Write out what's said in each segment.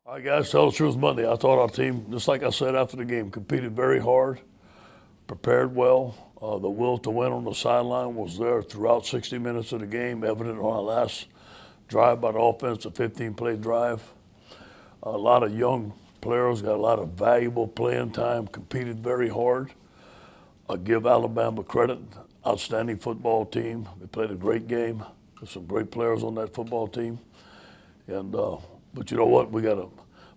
All right, guys, tell the truth Monday. I thought our team, just like I said after the game, competed very hard, prepared well. The will to win on the sideline was there throughout 60 minutes of the game, evident on our last drive by the offense, a 15-play drive. A lot of young players got a lot of valuable playing time, competed very hard. I give Alabama credit, outstanding football team. They played a great game. There's some great players on that football team. But you know what? We got to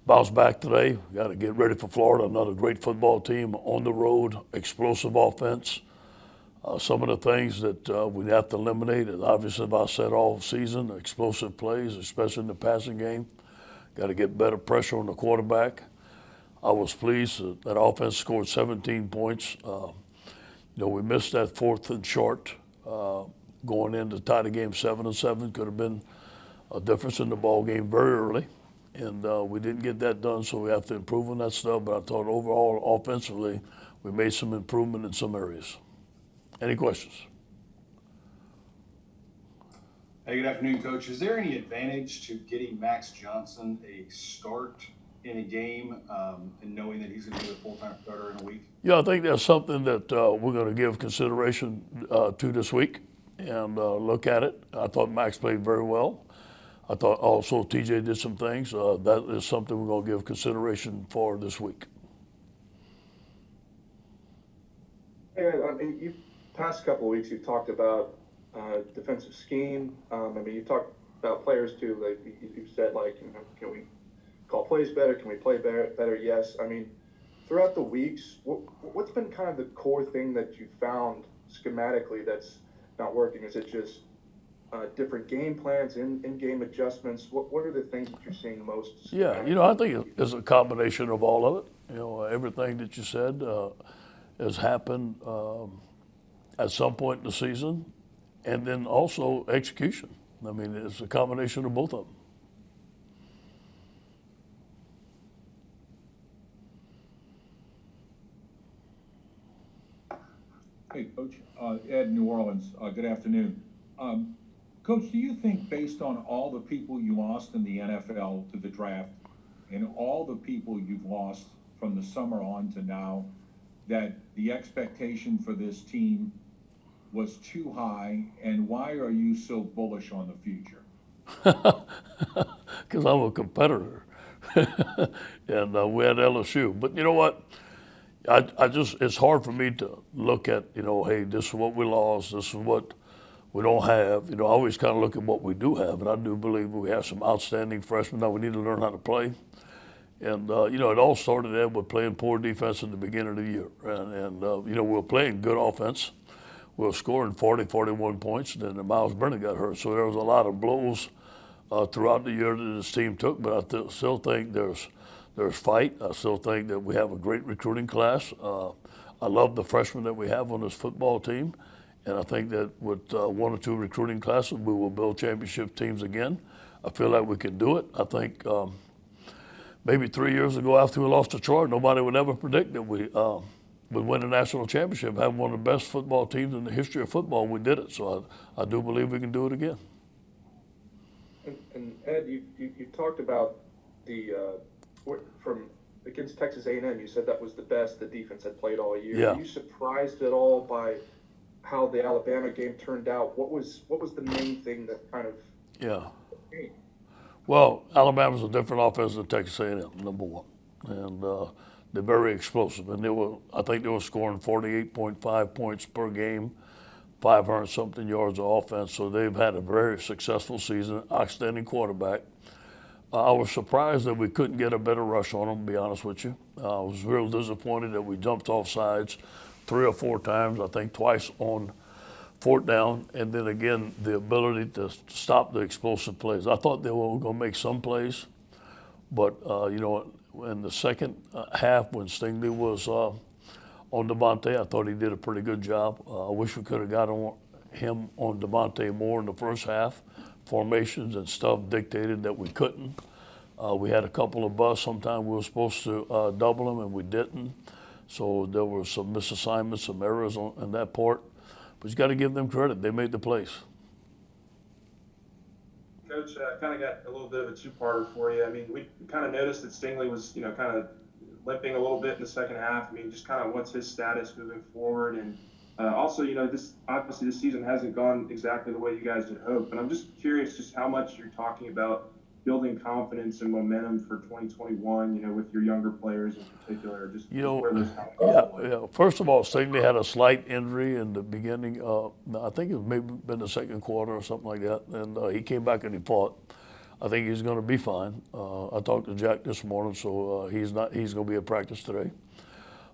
bounce back today. We got to get ready for Florida. Another great football team on the road, explosive offense. Some of the things that we have to eliminate, and obviously, as I said all season, explosive plays, especially in the passing game. Got to get better pressure on the quarterback. I was pleased that offense scored 17 points. We missed that fourth and short going in to tie the game 7-7. Could have been a difference in the ball game very early, and we didn't get that done. So we have to improve on that stuff. But I thought overall, offensively, we made some improvement in some areas. Any questions? Hey, good afternoon, Coach. Is there any advantage to getting Max Johnson a start in a game and knowing that he's going to be a full-time starter in a week? Yeah, I think that's something that we're going to give consideration to this week and look at it. I thought Max played very well. I thought also TJ did some things. That is something we're going to give consideration for this week. Yeah, you past couple of weeks, you've talked about defensive scheme. You talked about players too. Like you've said, can we call plays better? Can we play better? Yes. Throughout the weeks, what's been kind of the core thing that you found schematically that's not working? Is it just different game plans, in-game adjustments? What are the things that you're seeing most? Yeah, I think it's a combination of all of it. Everything that you said has happened at some point in the season, and then also execution. It's a combination of both of them. Hey, Coach. Ed, New Orleans. Good afternoon. Coach, do you think based on all the people you lost in the NFL to the draft and all the people you've lost from the summer on to now, that the expectation for this team was too high, and why are you so bullish on the future? Because I'm a competitor, and we had LSU. But you know what? It's hard for me to look at, hey, this is what we lost, this is what we don't have. I always kind of look at what we do have, and I do believe we have some outstanding freshmen. Now we need to learn how to play. And, it all started there with playing poor defense in the beginning of the year. And we were playing good offense. We were scoring 40, 41 points. Then Miles Brennan got hurt. So there was a lot of blows throughout the year that this team took. But I still think there's fight. I still think that we have a great recruiting class. I love the freshmen that we have on this football team. And I think that with one or two recruiting classes, we will build championship teams again. I feel like we can do it. I think maybe 3 years ago after we lost to Troy, nobody would ever predict that we would win a national championship, have one of the best football teams in the history of football. We did it. So I do believe we can do it again. And Ed, you talked about from against Texas A&M, you said that was the best the defense had played all year. Yeah. Were you surprised at all by how the Alabama game turned out? What was the main thing that kind of changed? Well, Alabama's a different offense than Texas A&M, number one, and they're very explosive. And I think they were scoring 48.5 points per game, 500-something yards of offense. So they've had a very successful season, outstanding quarterback. I was surprised that we couldn't get a better rush on them, to be honest with you. I was real disappointed that we jumped off sides 3 or 4 times, I think twice on fourth down, and then again, the ability to stop the explosive plays. I thought they were going to make some plays, but, in the second half when Stingley was on Devontae, I thought he did a pretty good job. I wish we could have got him on Devontae more in the first half. Formations and stuff dictated that we couldn't. We had a couple of busts. Sometimes we were supposed to double them, and we didn't. So there were some misassignments, some errors on that part. But you got to give them credit. They made the plays. Coach, kind of got a little bit of a two-parter for you. I mean, we kind of noticed that Stingley was, kind of limping a little bit in the second half. I mean, just kind of what's his status moving forward, and also, this obviously this season hasn't gone exactly the way you guys had hoped. But I'm just curious, just how much you're talking about building confidence and momentum for 2021. With your younger players in particular, just where those Yeah. First of all, Stingley had a slight injury in the beginning. I think it maybe been the second quarter or something like that, and he came back and he fought. I think he's going to be fine. I talked to Jack this morning, so he's going to be at practice today.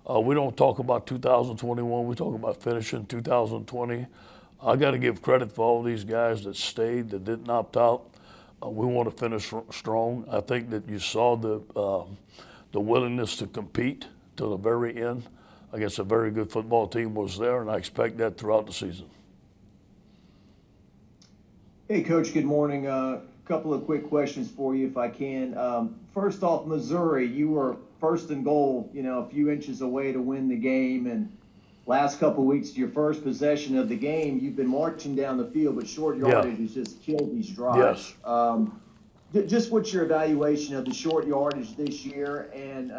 We don't talk about 2021. We talk about finishing 2020. I got to give credit for all these guys that stayed, that didn't opt out. We want to finish strong. I think that you saw the willingness to compete to the very end against a very good football team was there, and I expect that throughout the season. Hey, Coach, good morning. Couple of quick questions for you, if I can. First off, Missouri, you were first and goal, a few inches away to win the game, and last couple of weeks, your first possession of the game, you've been marching down the field, but short yardage has just killed these drives. Yes. Just what's your evaluation of the short yardage this year, and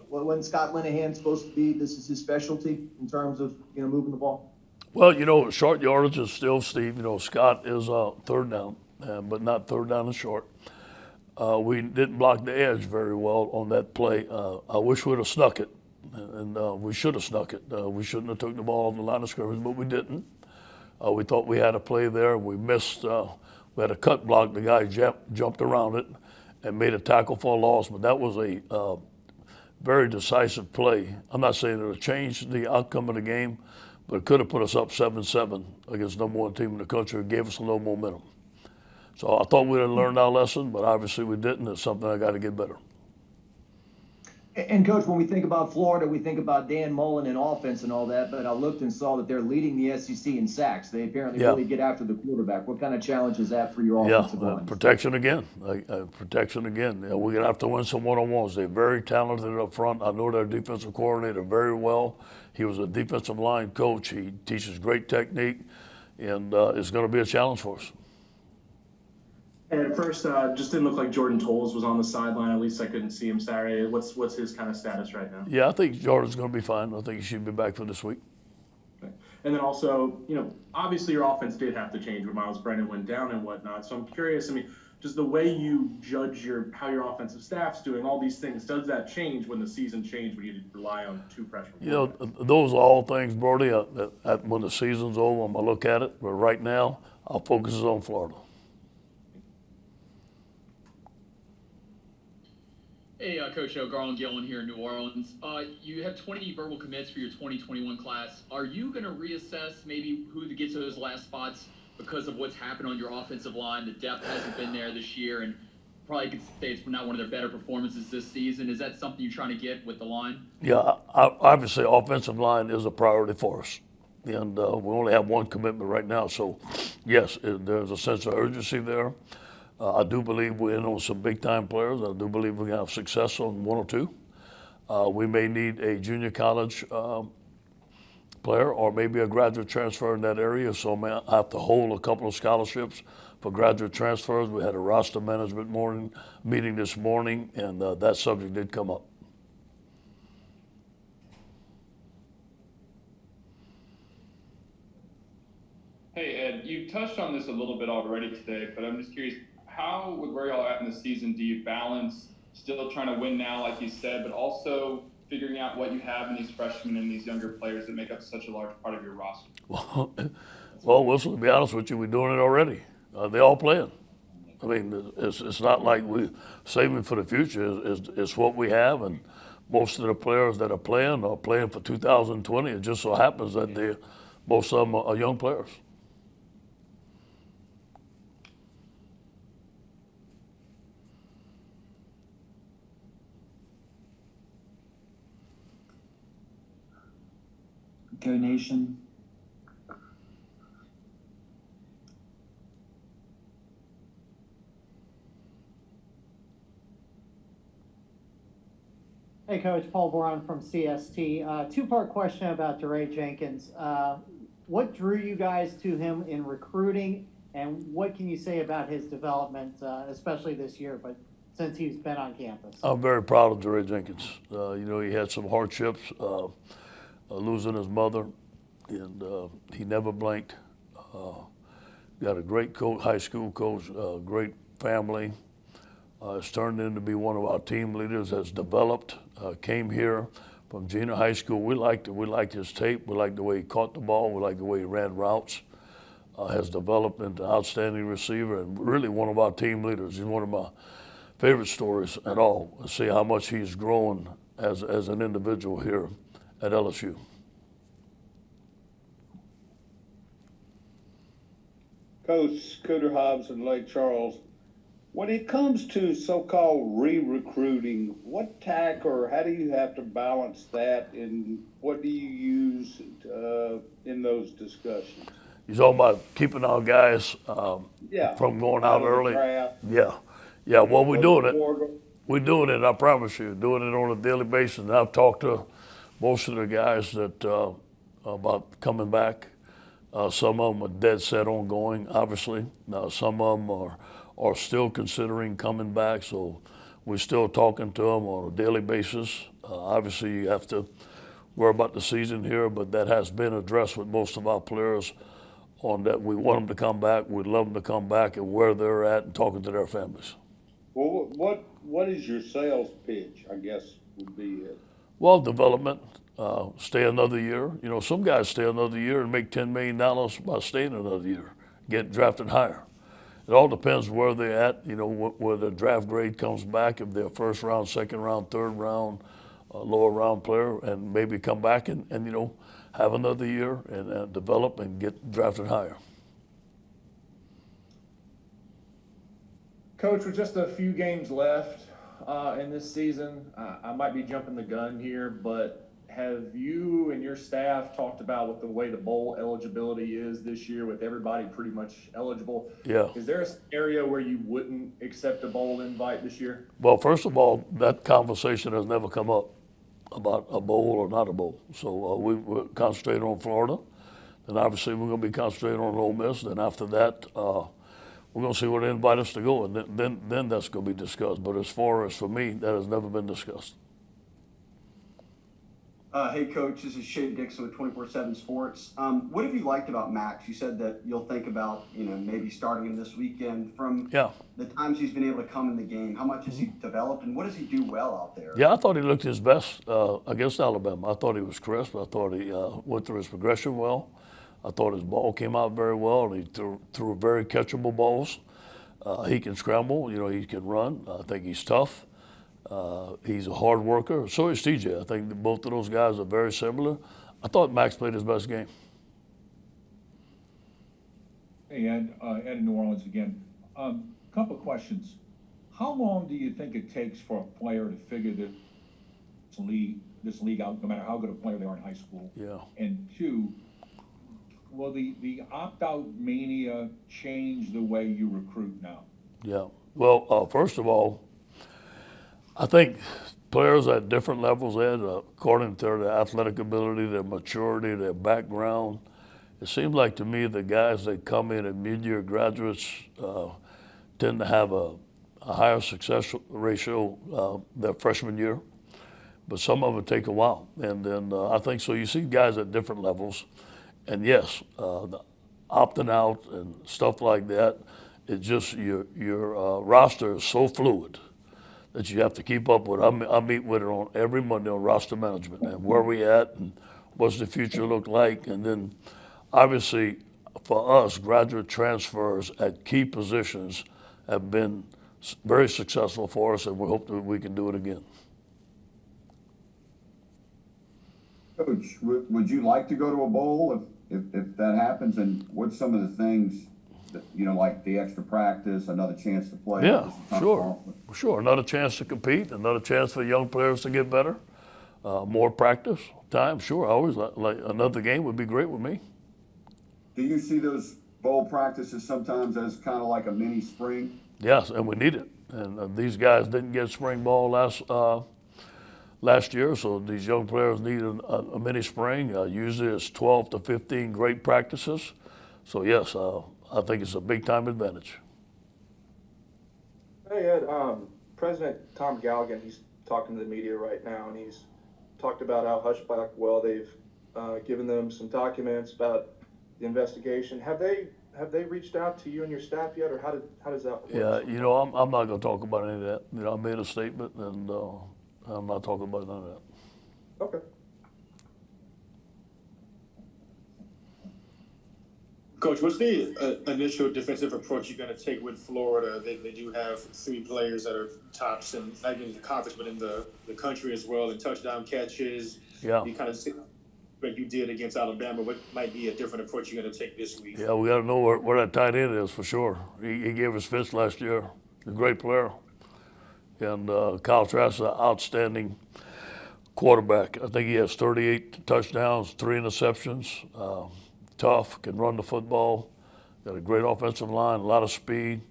when Scott Linehan's supposed to be, this is his specialty in terms of moving the ball? Well, short yardage is still, Steve. Scott is third down, but not third down and short. We didn't block the edge very well on that play. I wish we'd have snuck it, and we should have snuck it. We shouldn't have took the ball off the line of scrimmage, but we didn't. We thought we had a play there. We missed. We had a cut block. The guy jumped around it and made a tackle for a loss, but that was a very decisive play. I'm not saying it would change the outcome of the game, but it could have put us up 7-7 against the number one team in the country. It gave us a little momentum. So I thought we had learned our lesson, but obviously we didn't. It's something I got to get better. And Coach, when we think about Florida, we think about Dan Mullen and offense and all that, but I looked and saw that they're leading the SEC in sacks. They apparently really get after the quarterback. What kind of challenge is that for your offensive line? Protection again. Protection again. We're going to have to win some one-on-ones. They're very talented up front. I know their defensive coordinator very well. He was a defensive line coach. He teaches great technique, and it's going to be a challenge for us. And at first, just didn't look like Jordan Tolles was on the sideline. At least I couldn't see him Saturday. What's his kind of status right now? Yeah, I think Jordan's going to be fine. I think he should be back for this week. Okay. And then also, obviously your offense did have to change when Miles Brennan went down and whatnot. So I'm curious, does the way you judge how your offensive staff's doing, all these things, does that change when the season changed, when you rely on two freshmen? Those are all things, Brody. When the season's over, I'm going to look at it. But right now, our focus is on Florida. Hey, Coach Garland Gillen here in New Orleans. You have 20 verbal commits for your 2021 class. Are you going to reassess maybe who gets those last spots because of what's happened on your offensive line? The depth hasn't been there this year, and probably could say it's not one of their better performances this season. Is that something you're trying to get with the line? Yeah, obviously, offensive line is a priority for us. And we only have one commitment right now. So, yes, there's a sense of urgency there. I do believe we're in on some big-time players. I do believe we're going to have success on one or two. We may need a junior college player or maybe a graduate transfer in that area. So I have to hold a couple of scholarships for graduate transfers. We had a roster management meeting this morning, and that subject did come up. Hey, Ed, you touched on this a little bit already today, but I'm just curious, how, with where y'all at in the season, do you balance still trying to win now, like you said, but also figuring out what you have in these freshmen and these younger players that make up such a large part of your roster? Well, Wilson, to be honest with you, we're doing it already. They all playing. I mean, it's not like we're saving for the future. It's what we have, and most of the players that are playing for 2020. It just so happens that most of them are young players. Go Nation. Hey, Coach. Paul Boron from CST. Two-part question about DeRay Jenkins. What drew you guys to him in recruiting, And what can you say about his development, especially this year, but since he's been on campus? I'm very proud of Trey Jenkins. He had some hardships, losing his mother, and he never blinked. Got a great coach, high school coach, great family. Has turned into be one of our team leaders. Has developed. Came here from junior high school. We liked it. We liked his tape. We liked the way he caught the ball. We liked the way he ran routes. Has developed into an outstanding receiver and really one of our team leaders. He's one of my favorite stories at all. To see how much he's grown as an individual here at LSU. Coach Cooter Hobbs and Lake Charles, when it comes to so-called re-recruiting, what tack or how do you have to balance that, and what do you use in those discussions? You're talking about keeping our guys Yeah, from going out of the early. draft. Yeah. Well, we're doing it. More- We're doing it. I promise you, doing it on a daily basis. And I've talked to most of the guys that about coming back. Some of them are dead set on going, obviously. Now, some of them are still considering coming back, so we're still talking to them on a daily basis. Obviously, you have to worry about the season here, but that has been addressed with most of our players on that. We want them to come back. We'd love them to come back and where they're at and talking to their families. Well, what is your sales pitch, I guess, would be it? Well, development, stay another year. Some guys stay another year and make $10 million by staying another year, get drafted higher. It all depends where they're at, where the draft grade comes back, if they're first round, second round, third round, lower round player, and maybe come back and have another year and develop and get drafted higher. Coach, with just a few games left in this season, I might be jumping the gun here, but have you and your staff talked about what the way the bowl eligibility is this year with everybody pretty much eligible? Yeah. Is there a scenario where you wouldn't accept a bowl invite this year? Well, first of all, that conversation has never come up about a bowl or not a bowl. So we're concentrating on Florida, and obviously we're going to be concentrating on Ole Miss. Then after that, we're going to see where they invite us to go, and then that's going to be discussed. But as far as for me, that has never been discussed. Hey, Coach, this is Shea Dixon with 24/7 Sports. What have you liked about Max? You said that you'll think about, maybe starting him this weekend. From the times he's been able to come in the game, how much has he developed, and what does he do well out there? Yeah, I thought he looked his best against Alabama. I thought he was crisp. I thought he went through his progression well. I thought his ball came out very well, and he threw very catchable balls. He can scramble. He can run. I think he's tough. He's a hard worker. So is TJ. I think that both of those guys are very similar. I thought Max played his best game. Hey, Ed in New Orleans again. Couple questions. How long do you think it takes for a player to figure this league out, no matter how good a player they are in high school? Yeah. And two, will the opt-out mania change the way you recruit now? Yeah. Well, first of all, I think players at different levels, Ed, according to their athletic ability, their maturity, their background, it seems like to me the guys that come in at mid-year graduates tend to have a higher success ratio their freshman year, but some of it take a while. And then I think so you see guys at different levels, and yes, the opting out and stuff like that, it's just your roster is so fluid that you have to keep up with. I meet with it on every Monday on roster management and where we at and what's the future look like. And then obviously for us, graduate transfers at key positions have been very successful for us, and we hope that we can do it again. Coach, would you like to go to a bowl if that happens? And what's some of the things that, like the extra practice, another chance to play? Yeah, sure. Another chance to compete, another chance for young players to get better, more practice time. Sure, I always like another game would be great with me. Do you see those bowl practices sometimes as kind of like a mini spring? Yes, and we need it. And these guys didn't get spring ball last year, so these young players need a mini spring. Usually it's 12 to 15 great practices. So yes, I think it's a big-time advantage. Hey, Ed, President Tom Galligan, he's talking to the media right now, and he's talked about how Hushback, well, they've given them some documents about the investigation. Have they reached out to you and your staff yet, or how does that work? Yeah, you know, I'm not going to talk about any of that. You know, I made a statement, and I'm not talking about none of that. Okay. Coach, what's the initial defensive approach you're going to take with Florida? They do have 3 players that are tops, and not even in the conference, but in the country as well, in touchdown catches. Yeah. You kind of see what you did against Alabama. What might be a different approach you're going to take this week? Yeah, we got to know where that tight end is for sure. He gave us fits last year. He's a great player. And Kyle Trask is an outstanding quarterback. I think he has 38 touchdowns, 3 interceptions. Tough, can run the football. Got a great offensive line, a lot of speed.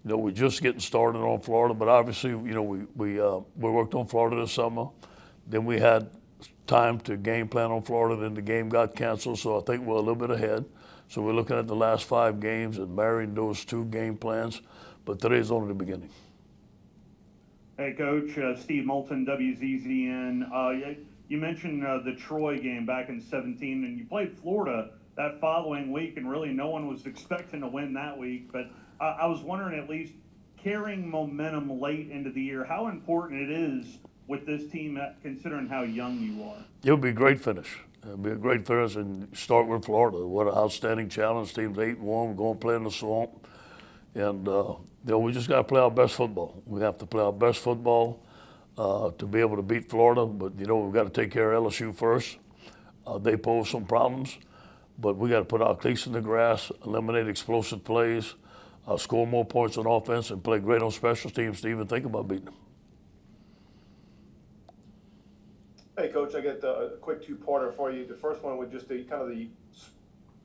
You know, we're just getting started on Florida, but obviously, you know, we worked on Florida this summer. Then we had time to game plan on Florida. Then the game got canceled, so I think we're a little bit ahead. So we're looking at the last 5 games and marrying those 2 game plans. But today's only the beginning. Hey, Coach, Steve Moulton, WZZN. You mentioned the Troy game back in 17, and you played Florida that following week, and really no one was expecting to win that week. But I was wondering, at least carrying momentum late into the year, how important it is with this team, considering how young you are. It would be a great finish. It would be a great finish, and start with Florida. What an outstanding challenge. Team's 8-1. We're going to play in the swamp. And, you know, we just got to play our best football. We have to play our best football to be able to beat Florida. But, you know, we've got to take care of LSU first. They pose some problems. But we got to put our cleats in the grass, eliminate explosive plays, score more points on offense, and play great on special teams to even think about beating them. Hey, Coach, I got a quick 2-parter for you. The first one would just be kind of the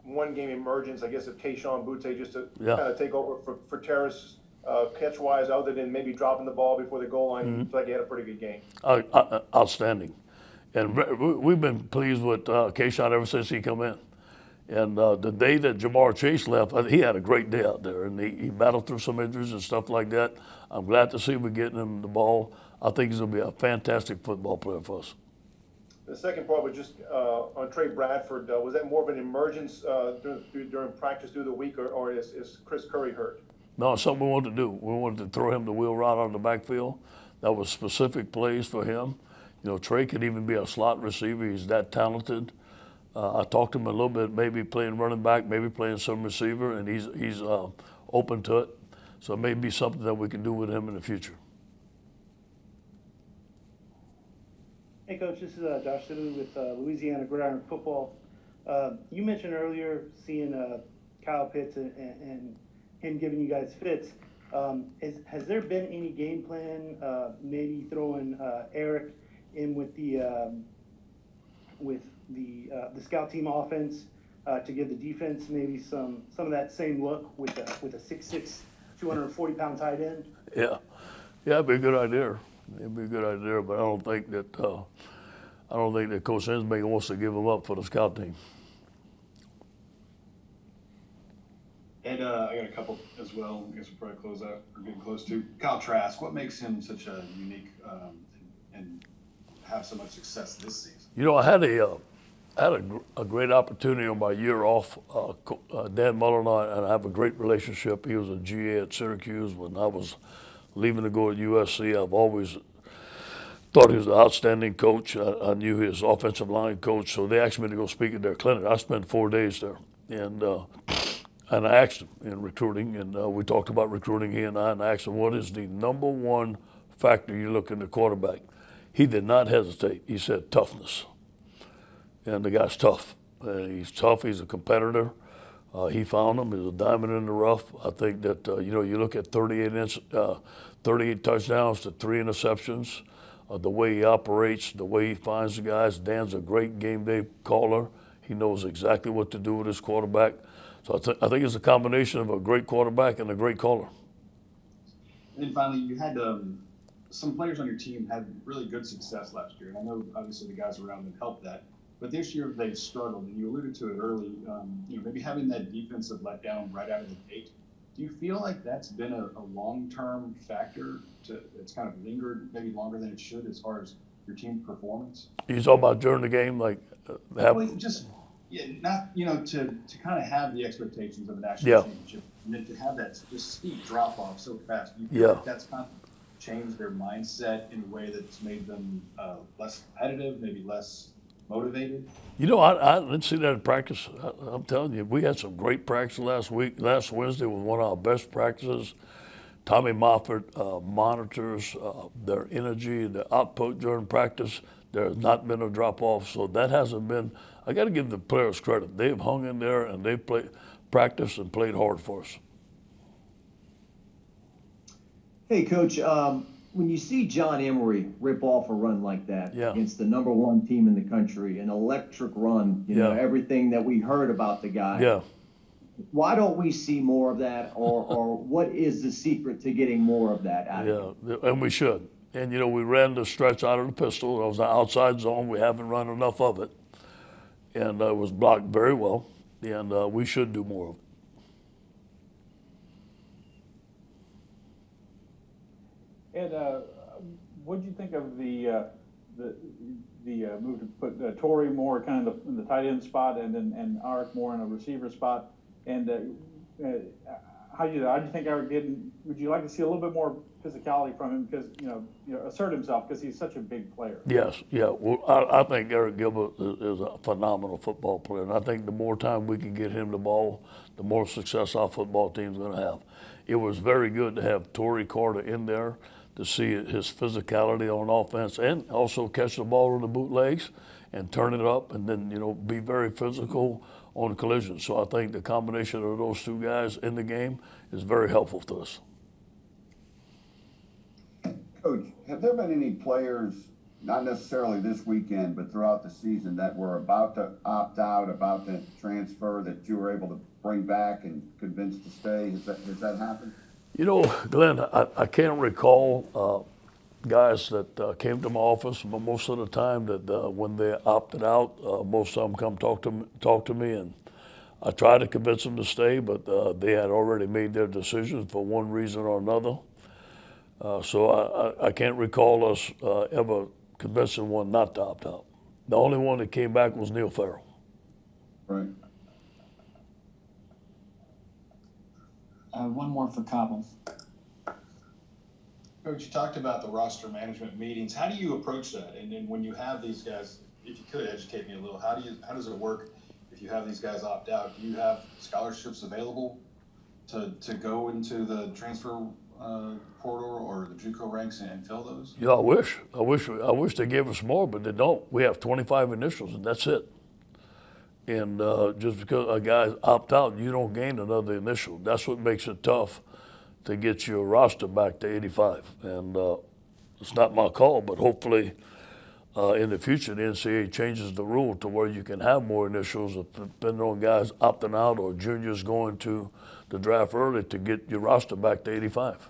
one-game emergence, I guess, of Keyshawn Butte, just to kind of take over for Terrace catch-wise, other than maybe dropping the ball before the goal line. Looks like he had a pretty good game. Outstanding. And we've been pleased with Keyshawn ever since he come in. And the day that Jamar Chase left, he had a great day out there, and he battled through some injuries and stuff like that. I'm glad to see we're getting him the ball. I think he's going to be a fantastic football player for us. The second part was just on Trey Bradford. Was that more of an emergence during practice through the week, or is Chris Curry hurt? No, it's something we wanted to do. We wanted to throw him the wheel route on the backfield. That was specific plays for him. You know, Trey could even be a slot receiver. He's that talented. I talked to him a little bit, maybe playing running back, maybe playing some receiver, and he's open to it. So it may be something that we can do with him in the future. Hey, Coach, this is Josh Sidley with Louisiana Gridiron Football. You mentioned earlier seeing Kyle Pitts and him giving you guys fits. Has there been any game plan, maybe throwing Eric in with the scout team offense to give the defense maybe some of that same look with a 6'6", 240-pound tight end? Yeah, it'd be a good idea. It'd be a good idea, but I don't think that Coach Hensmaker wants to give him up for the scout team. And I got a couple as well. I guess we'll probably close out or getting close to Kyle Trask. What makes him such a unique and have so much success this season? You know, I had a great opportunity on my year off. Dan Muller and I have a great relationship. He was a GA at Syracuse when I was leaving to go at USC. I've always thought he was an outstanding coach. I knew his offensive line coach, so they asked me to go speak at their clinic. I spent 4 days there, and I asked him in recruiting, and we talked about recruiting, he and I asked him, what is the number one factor you look in the quarterback? He did not hesitate. He said toughness, and the guy's tough. He's tough. He's a competitor. He found him. He's a diamond in the rough. I think that, you look at 38 touchdowns to 3 interceptions, the way he operates, the way he finds the guys. Dan's a great game day caller. He knows exactly what to do with his quarterback. So I think it's a combination of a great quarterback and a great caller. And then finally, you had some players on your team had really good success last year. And I know, obviously, the guys around them helped that. but this year they've struggled, and you alluded to it early. Maybe having that defensive letdown right out of the gate. Do you feel like that's been a long-term factor that's kind of lingered maybe longer than it should as far as your team performance? You talking about during the game, like to kind of have the expectations of a national championship, and then to have that just steep drop off so fast. Do you feel like that's kind of changed their mindset in a way that's made them less competitive, maybe less motivated? I didn't see that in practice. I'm telling you, we had some great practice last Wednesday was one of our best practices. Tommy Moffett monitors their energy, their output during practice. There has not been a drop off, so that hasn't been. I got to give the players credit. They've hung in there and they've practiced and played hard for us. Hey, Coach, when you see John Emery rip off a run like that against the #1 team in the country, an electric run, you know, everything that we heard about the guy. Why don't we see more of that, or what is the secret to getting more of that out of him? And we should. And, we ran the stretch out of the pistol. It was an outside zone. We haven't run enough of it. And it was blocked very well. And we should do more of it. Ed, what did you think of the move to put Torrey more kind of in the tight end spot and Aric more in a receiver spot? And how do you think Aric did? Would you like to see a little bit more physicality from him because assert himself because he's such a big player? Yes, yeah. Well, I think Eric Gilbert is a phenomenal football player, and I think the more time we can get him the ball, the more success our football team's going to have. It was very good to have Torrey Carter in there to see his physicality on offense and also catch the ball on the bootlegs and turn it up and then, be very physical on collision. So I think the combination of those two guys in the game is very helpful to us. Coach, have there been any players, not necessarily this weekend, but throughout the season that were about to opt out, about to transfer, that you were able to bring back and convince to stay? Has that happened? Glenn, I can't recall guys that came to my office, but most of the time that when they opted out, most of them come talk to me, and I tried to convince them to stay, but they had already made their decisions for one reason or another. So I can't recall us ever convincing one not to opt out. The only one that came back was Neil Farrell. Right. One more for Cobble. Coach, you talked about the roster management meetings. How do you approach that? And then when you have these guys, if you could educate me a little, how does it work if you have these guys opt out? Do you have scholarships available to go into the transfer portal or the JUCO ranks and fill those? Yeah, I wish they gave us more, but they don't. We have 25 initials and that's it. And just because a guy opt out, you don't gain another initial. That's what makes it tough to get your roster back to 85. And it's not my call, but hopefully in the future the NCAA changes the rule to where you can have more initials depending on guys opting out or juniors going to the draft early to get your roster back to 85.